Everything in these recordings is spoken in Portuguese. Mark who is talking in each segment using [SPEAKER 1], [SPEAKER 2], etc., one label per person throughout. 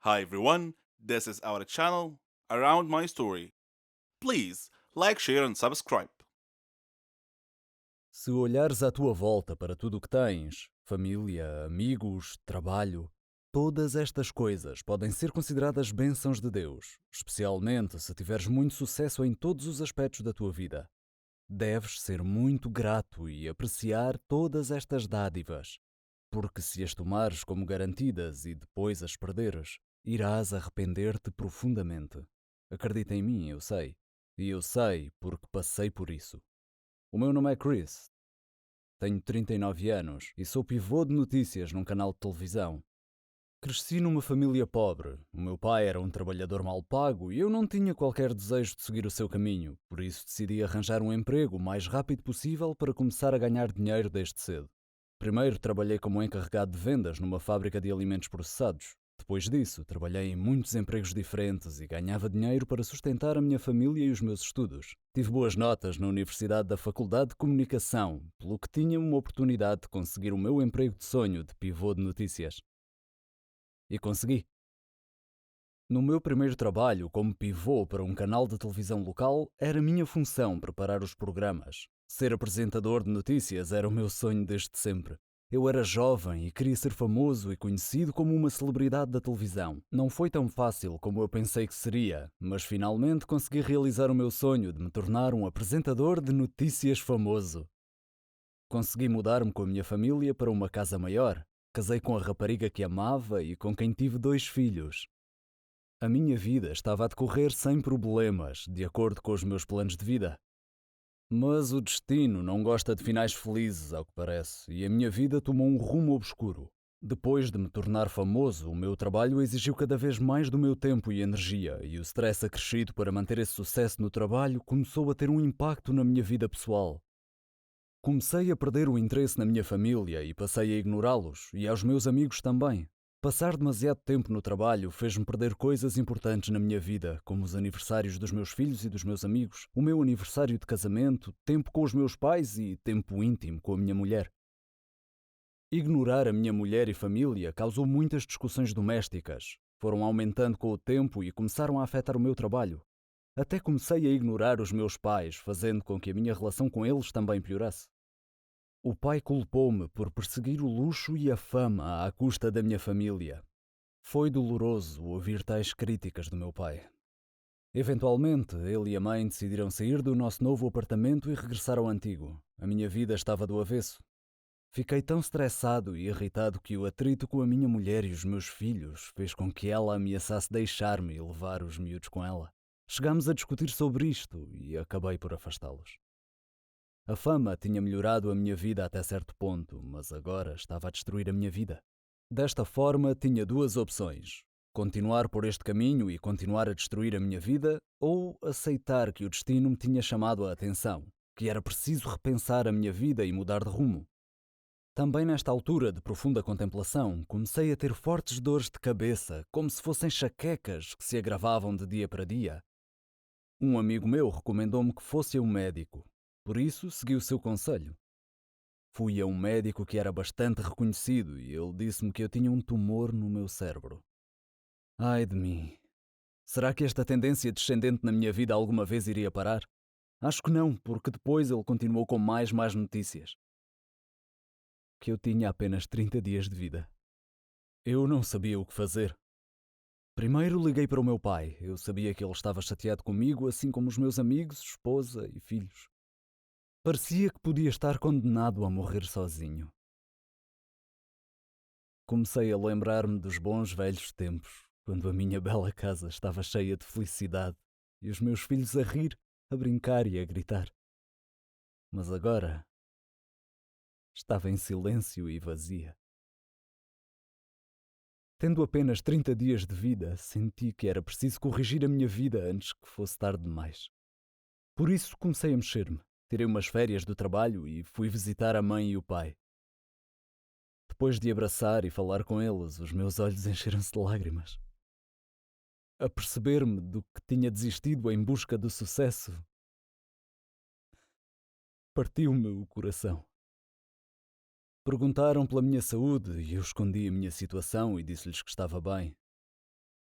[SPEAKER 1] Hi everyone, this is our channel Around My Story. Please like, share and subscribe.
[SPEAKER 2] Se olhares à tua volta para tudo o que tens, família, amigos, trabalho, todas estas coisas podem ser consideradas bênçãos de Deus, especialmente se tiveres muito sucesso em todos os aspectos da tua vida. Deves ser muito grato e apreciar todas estas dádivas, porque se as tomares como garantidas e depois as perderes, irás arrepender-te profundamente. Acredita em mim, eu sei. E eu sei porque passei por isso. O meu nome é Chris. Tenho 39 anos e sou pivô de notícias num canal de televisão. Cresci numa família pobre. O meu pai era um trabalhador mal pago e eu não tinha qualquer desejo de seguir o seu caminho, por isso decidi arranjar um emprego o mais rápido possível para começar a ganhar dinheiro desde cedo. Primeiro trabalhei como encarregado de vendas numa fábrica de alimentos processados. Depois disso, trabalhei em muitos empregos diferentes e ganhava dinheiro para sustentar a minha família e os meus estudos. Tive boas notas na Universidade da Faculdade de Comunicação, pelo que tinha uma oportunidade de conseguir o meu emprego de sonho de pivô de notícias. E consegui. No meu primeiro trabalho como pivô para um canal de televisão local, era minha função preparar os programas. Ser apresentador de notícias era o meu sonho desde sempre. Eu era jovem e queria ser famoso e conhecido como uma celebridade da televisão. Não foi tão fácil como eu pensei que seria, mas finalmente consegui realizar o meu sonho de me tornar um apresentador de notícias famoso. Consegui mudar-me com a minha família para uma casa maior. Casei com a rapariga que amava e com quem tive 2 filhos. A minha vida estava a decorrer sem problemas, de acordo com os meus planos de vida. Mas o destino não gosta de finais felizes, ao que parece, e a minha vida tomou um rumo obscuro. Depois de me tornar famoso, o meu trabalho exigiu cada vez mais do meu tempo e energia, e o stress acrescido para manter esse sucesso no trabalho começou a ter um impacto na minha vida pessoal. Comecei a perder o interesse na minha família e passei a ignorá-los, e aos meus amigos também. Passar demasiado tempo no trabalho fez-me perder coisas importantes na minha vida, como os aniversários dos meus filhos e dos meus amigos, o meu aniversário de casamento, tempo com os meus pais e tempo íntimo com a minha mulher. Ignorar a minha mulher e família causou muitas discussões domésticas. Foram aumentando com o tempo e começaram a afetar o meu trabalho. Até comecei a ignorar os meus pais, fazendo com que a minha relação com eles também piorasse. O pai culpou-me por perseguir o luxo e a fama à custa da minha família. Foi doloroso ouvir tais críticas do meu pai. Eventualmente, ele e a mãe decidiram sair do nosso novo apartamento e regressar ao antigo. A minha vida estava do avesso. Fiquei tão estressado e irritado que o atrito com a minha mulher e os meus filhos fez com que ela ameaçasse deixar-me e levar os miúdos com ela. Chegámos a discutir sobre isto e acabei por afastá-los. A fama tinha melhorado a minha vida até certo ponto, mas agora estava a destruir a minha vida. Desta forma, tinha 2 opções: continuar por este caminho e continuar a destruir a minha vida, ou aceitar que o destino me tinha chamado a atenção, que era preciso repensar a minha vida e mudar de rumo. Também nesta altura de profunda contemplação, comecei a ter fortes dores de cabeça, como se fossem enxaquecas que se agravavam de dia para dia. Um amigo meu recomendou-me que fosse a um médico, por isso segui o seu conselho. Fui a um médico que era bastante reconhecido e ele disse-me que eu tinha um tumor no meu cérebro. Ai de mim! Será que esta tendência descendente na minha vida alguma vez iria parar? Acho que não, porque depois ele continuou com mais notícias. Que eu tinha apenas 30 dias de vida. Eu não sabia o que fazer. Primeiro liguei para o meu pai. Eu sabia que ele estava chateado comigo, assim como os meus amigos, esposa e filhos. Parecia que podia estar condenado a morrer sozinho. Comecei a lembrar-me dos bons velhos tempos, quando a minha bela casa estava cheia de felicidade e os meus filhos a rir, a brincar e a gritar. Mas agora estava em silêncio e vazia. Tendo apenas 30 dias de vida, senti que era preciso corrigir a minha vida antes que fosse tarde demais. Por isso comecei a mexer-me. Tirei umas férias do trabalho e fui visitar a mãe e o pai. Depois de abraçar e falar com eles, os meus olhos encheram-se de lágrimas. A perceber-me do que tinha desistido em busca do sucesso, partiu-me o coração. Perguntaram pela minha saúde e eu escondi a minha situação e disse-lhes que estava bem.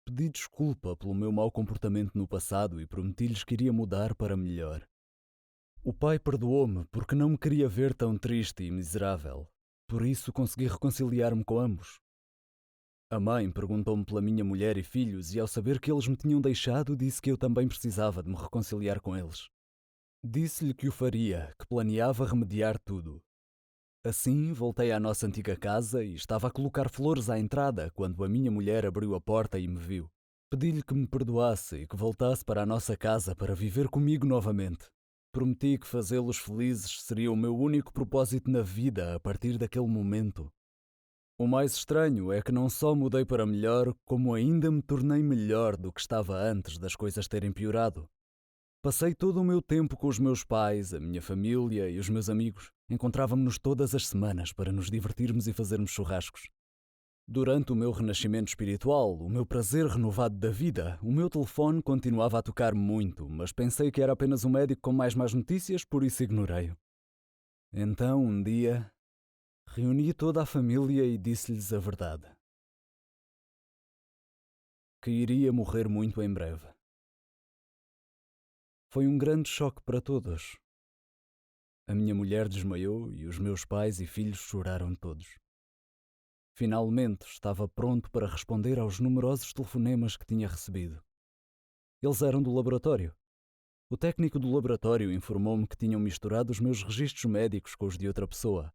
[SPEAKER 2] pedi desculpa pelo meu mau comportamento no passado e prometi-lhes que iria mudar para melhor. O pai perdoou-me porque não me queria ver tão triste e miserável. Por isso consegui reconciliar-me com ambos. A mãe perguntou-me pela minha mulher e filhos e, ao saber que eles me tinham deixado, disse que eu também precisava de me reconciliar com eles. Disse-lhe que o faria, que planeava remediar tudo. Assim, voltei à nossa antiga casa e estava a colocar flores à entrada quando a minha mulher abriu a porta e me viu. Pedi-lhe que me perdoasse e que voltasse para a nossa casa para viver comigo novamente. Prometi que fazê-los felizes seria o meu único propósito na vida a partir daquele momento. O mais estranho é que não só mudei para melhor, como ainda me tornei melhor do que estava antes das coisas terem piorado. Passei todo o meu tempo com os meus pais, a minha família e os meus amigos. Encontrávamos-nos todas as semanas para nos divertirmos e fazermos churrascos. Durante o meu renascimento espiritual, o meu prazer renovado da vida, o meu telefone continuava a tocar muito, mas pensei que era apenas um médico com mais más notícias, por isso ignorei-o. Então, um dia, reuni toda a família e disse-lhes a verdade. Que iria morrer muito em breve. Foi um grande choque para todos. A minha mulher desmaiou e os meus pais e filhos choraram todos. Finalmente estava pronto para responder aos numerosos telefonemas que tinha recebido. Eles eram do laboratório. O técnico do laboratório informou-me que tinham misturado os meus registros médicos com os de outra pessoa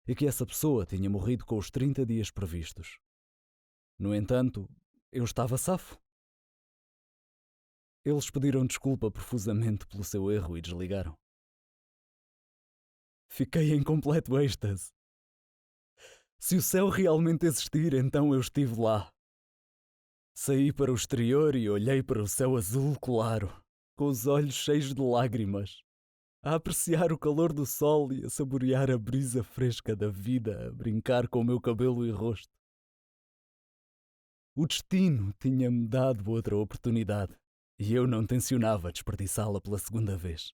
[SPEAKER 2] e que essa pessoa tinha morrido com os 30 dias previstos. No entanto, eu estava safo. Eles pediram desculpa profusamente pelo seu erro e desligaram. Fiquei em completo êxtase. Se o céu realmente existir, então eu estive lá. Saí para o exterior e olhei para o céu azul claro, com os olhos cheios de lágrimas, a apreciar o calor do sol e a saborear a brisa fresca da vida, a brincar com o meu cabelo e rosto. O destino tinha-me dado outra oportunidade e eu não tencionava desperdiçá-la pela segunda vez.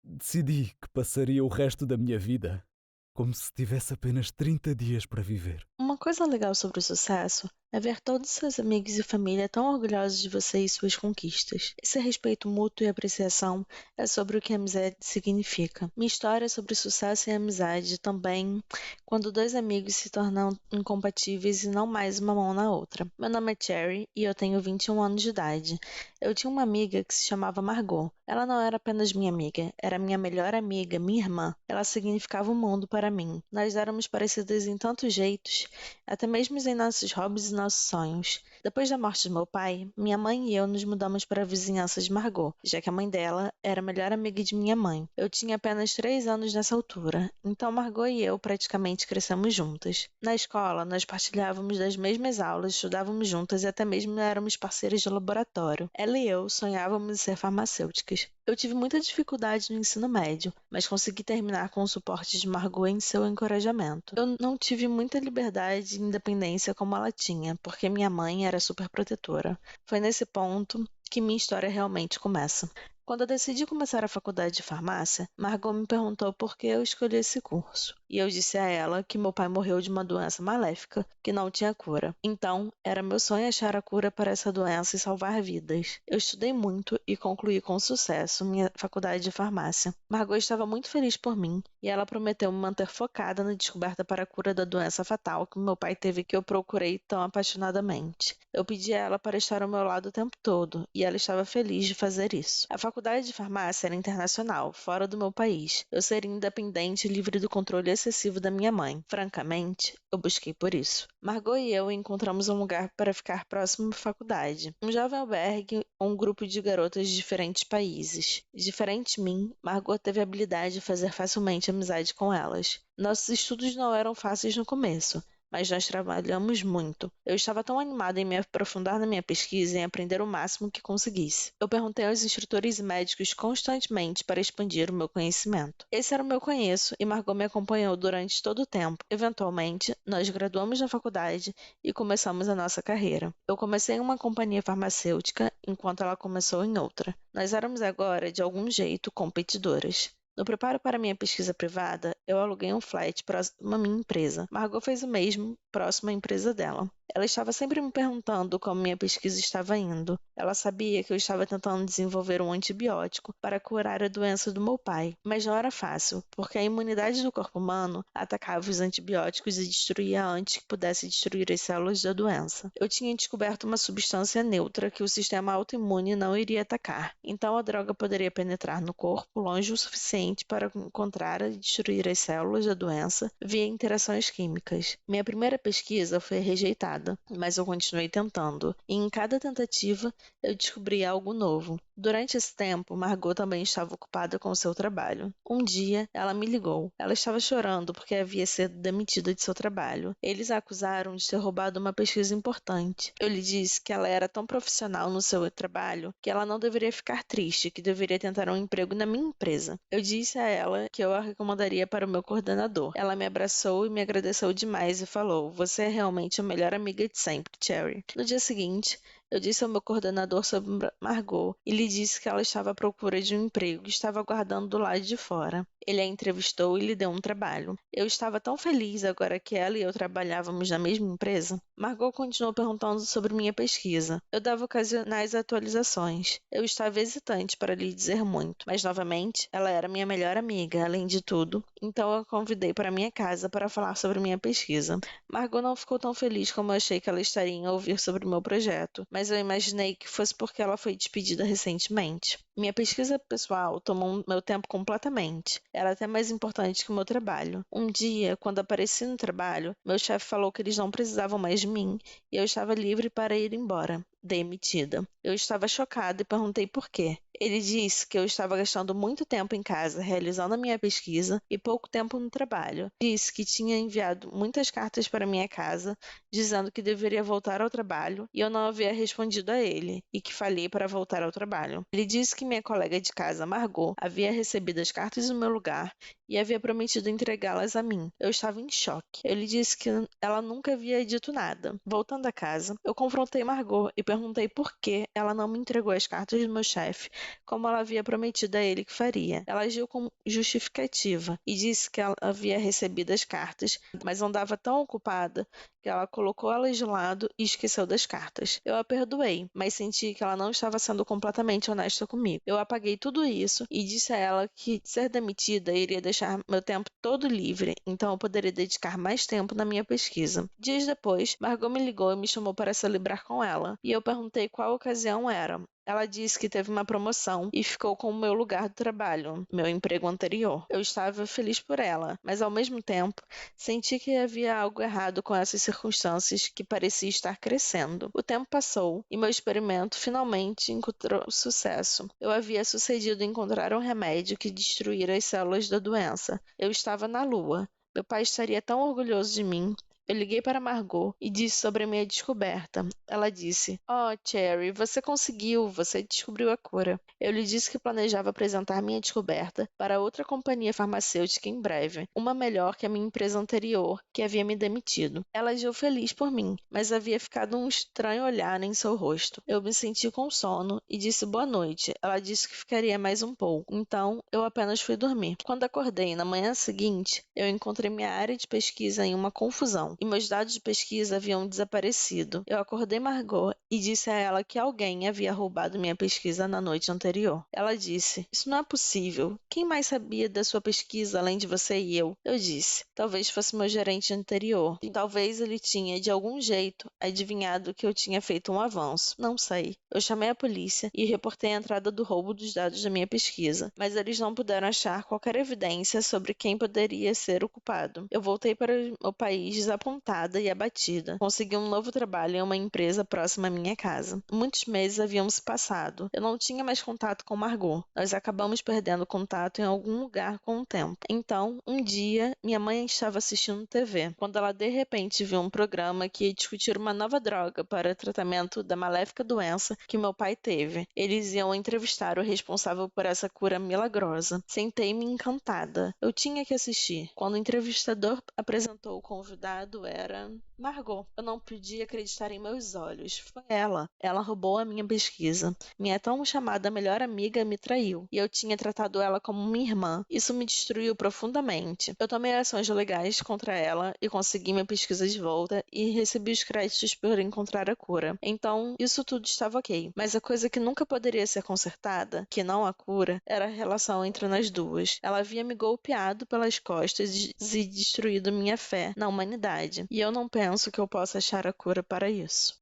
[SPEAKER 2] Decidi que passaria o resto da minha vida como se tivesse apenas 30 dias para viver.
[SPEAKER 3] Uma coisa legal sobre o sucesso é ver todos seus amigos e família tão orgulhosos de você e suas conquistas. Esse respeito mútuo e apreciação é sobre o que a amizade significa. Minha história é sobre sucesso e amizade também, quando dois amigos se tornam incompatíveis e não mais uma mão na outra. Meu nome é Cherry e eu tenho 21 anos de idade. Eu tinha uma amiga que se chamava Margot. Ela não era apenas minha amiga, era minha melhor amiga, minha irmã. Ela significava o mundo para mim. Nós éramos parecidas em tantos jeitos, até mesmo em nossos hobbies e nossos sonhos. Depois da morte de meu pai, minha mãe e eu nos mudamos para a vizinhança de Margot, já que a mãe dela era a melhor amiga de minha mãe. Eu tinha apenas 3 anos nessa altura, então Margot e eu praticamente crescemos juntas. Na escola, nós partilhávamos das mesmas aulas, estudávamos juntas e até mesmo éramos parceiras de laboratório. Ela e eu sonhávamos em ser farmacêuticas. Eu tive muita dificuldade no ensino médio, mas consegui terminar com o suporte de Margot em seu encorajamento. Eu não tive muita liberdade e independência como ela tinha, porque minha mãe era super protetora. Foi nesse ponto que minha história realmente começa. Quando eu decidi começar a faculdade de farmácia, Margot me perguntou por que eu escolhi esse curso. E eu disse a ela que meu pai morreu de uma doença maléfica que não tinha cura. Então, era meu sonho achar a cura para essa doença e salvar vidas. Eu estudei muito e concluí com sucesso minha faculdade de farmácia. Margot estava muito feliz por mim e ela prometeu me manter focada na descoberta para a cura da doença fatal que meu pai teve, que eu procurei tão apaixonadamente. Eu pedi a ela para estar ao meu lado o tempo todo e ela estava feliz de fazer isso. A faculdade de farmácia era internacional, fora do meu país. Eu seria independente e livre do controle excessivo da minha mãe. Francamente, eu busquei por isso. Margot e eu encontramos um lugar para ficar próximo à faculdade. Um jovem albergue ou um grupo de garotas de diferentes países. Diferente de mim, Margot teve a habilidade de fazer facilmente amizade com elas. Nossos estudos não eram fáceis no começo, mas nós trabalhamos muito. Eu estava tão animada em me aprofundar na minha pesquisa e em aprender o máximo que conseguisse. Eu perguntei aos instrutores e médicos constantemente para expandir o meu conhecimento. Esse era o meu conheço e Margot me acompanhou durante todo o tempo. Eventualmente, nós graduamos na faculdade e começamos a nossa carreira. Eu comecei em uma companhia farmacêutica, enquanto ela começou em outra. Nós éramos agora, de algum jeito, competidoras. No preparo para minha pesquisa privada, eu aluguei um flat próximo à minha empresa. Margot fez o mesmo, próximo à empresa dela. Ela estava sempre me perguntando como minha pesquisa estava indo. Ela sabia que eu estava tentando desenvolver um antibiótico para curar a doença do meu pai, mas não era fácil, porque a imunidade do corpo humano atacava os antibióticos e destruía antes que pudesse destruir as células da doença. Eu tinha descoberto uma substância neutra que o sistema autoimune não iria atacar, então a droga poderia penetrar no corpo longe o suficiente para encontrar e destruir as células da doença via interações químicas. Minha primeira pesquisa foi rejeitada, mas eu continuei tentando, e em cada tentativa eu descobri algo novo. Durante esse tempo, Margot também estava ocupada com seu trabalho. Um dia, ela me ligou. Ela estava chorando porque havia sido demitida de seu trabalho. Eles a acusaram de ter roubado uma pesquisa importante. Eu lhe disse que ela era tão profissional no seu trabalho que ela não deveria ficar triste, que deveria tentar um emprego na minha empresa. Eu disse a ela que eu a recomendaria para o meu coordenador. Ela me abraçou e me agradeceu demais e falou: "Você é realmente a melhor amiga de sempre, Cherry." No dia seguinte, eu disse ao meu coordenador sobre Margot e lhe disse que ela estava à procura de um emprego e estava aguardando do lado de fora. Ele a entrevistou e lhe deu um trabalho. Eu estava tão feliz agora que ela e eu trabalhávamos na mesma empresa. Margot continuou perguntando sobre minha pesquisa. Eu dava ocasionais atualizações. Eu estava hesitante para lhe dizer muito, mas novamente, ela era minha melhor amiga, além de tudo, então eu a convidei para minha casa para falar sobre minha pesquisa. Margot não ficou tão feliz como eu achei que ela estaria em ouvir sobre o meu projeto, mas eu imaginei que fosse porque ela foi despedida recentemente. Minha pesquisa pessoal tomou meu tempo completamente. Era até mais importante que o meu trabalho. Um dia, quando apareci no trabalho, meu chefe falou que eles não precisavam mais de mim e eu estava livre para ir embora. Demitida. Eu estava chocada e perguntei por quê. Ele disse que eu estava gastando muito tempo em casa realizando a minha pesquisa e pouco tempo no trabalho. Disse que tinha enviado muitas cartas para minha casa dizendo que deveria voltar ao trabalho e eu não havia respondido a ele e que falhei para voltar ao trabalho. Ele disse que minha colega de casa, Margot, havia recebido as cartas no meu lugar e havia prometido entregá-las a mim. Eu estava em choque. Ele disse que ela nunca havia dito nada. Voltando a casa, eu confrontei Margot e perguntei por que ela não me entregou as cartas do meu chefe, como ela havia prometido a ele que faria. Ela agiu com justificativa e disse que ela havia recebido as cartas, mas andava tão ocupada que ela colocou elas de lado e esqueceu das cartas. Eu a perdoei, mas senti que ela não estava sendo completamente honesta comigo. Eu apaguei tudo isso e disse a ela que ser demitida iria deixar meu tempo todo livre, então eu poderia dedicar mais tempo na minha pesquisa. Dias depois, Margot me ligou e me chamou para celebrar com ela, e eu perguntei qual ocasião era. Ela disse que teve uma promoção e ficou com o meu lugar de trabalho, meu emprego anterior. Eu estava feliz por ela, mas ao mesmo tempo senti que havia algo errado com essas circunstâncias que parecia estar crescendo. O tempo passou e meu experimento finalmente encontrou sucesso. Eu havia sucedido em encontrar um remédio que destruíra as células da doença. Eu estava na Lua. Meu pai estaria tão orgulhoso de mim. Eu liguei para Margot e disse sobre a minha descoberta. Ela disse: "Oh, Cherry, você conseguiu, você descobriu a cura." Eu lhe disse que planejava apresentar minha descoberta para outra companhia farmacêutica em breve, uma melhor que a minha empresa anterior, que havia me demitido. Ela agiu feliz por mim, mas havia ficado um estranho olhar em seu rosto. Eu me senti com sono e disse boa noite. Ela disse que ficaria mais um pouco, então eu apenas fui dormir. Quando acordei na manhã seguinte, eu encontrei minha área de pesquisa em uma confusão e meus dados de pesquisa haviam desaparecido. Eu acordei Margot e disse a ela que alguém havia roubado minha pesquisa na noite anterior. Ela disse: "Isso não é possível. Quem mais sabia da sua pesquisa além de você e eu?" Eu disse: "Talvez fosse meu gerente anterior. E talvez ele tinha, de algum jeito, adivinhado que eu tinha feito um avanço. Não sei." Eu chamei a polícia e reportei a entrada do roubo dos dados da minha pesquisa, mas eles não puderam achar qualquer evidência sobre quem poderia ser o culpado. Eu voltei para o país desapontada e abatida. Consegui um novo trabalho em uma empresa próxima à minha casa. Muitos meses haviam se passado. Eu não tinha mais contato com Margot. Nós acabamos perdendo contato em algum lugar com o tempo. Então, um dia, minha mãe estava assistindo TV, quando ela de repente viu um programa que ia discutir uma nova droga para o tratamento da maléfica doença que meu pai teve. Eles iam entrevistar o responsável por essa cura milagrosa. Sentei-me encantada. Eu tinha que assistir. Quando o entrevistador apresentou o convidado, era Margot, eu não podia acreditar em meus olhos. Foi ela. Ela roubou a minha pesquisa. Minha tão chamada melhor amiga me traiu. E eu tinha tratado ela como minha irmã. Isso me destruiu profundamente. Eu tomei ações legais contra ela e consegui minha pesquisa de volta e recebi os créditos por encontrar a cura. Então, isso tudo estava ok. Mas a coisa que nunca poderia ser consertada, que não a cura, era a relação entre nós duas. Ela havia me golpeado pelas costas e destruído minha fé na humanidade. E eu não penso que eu possa achar a cura para isso.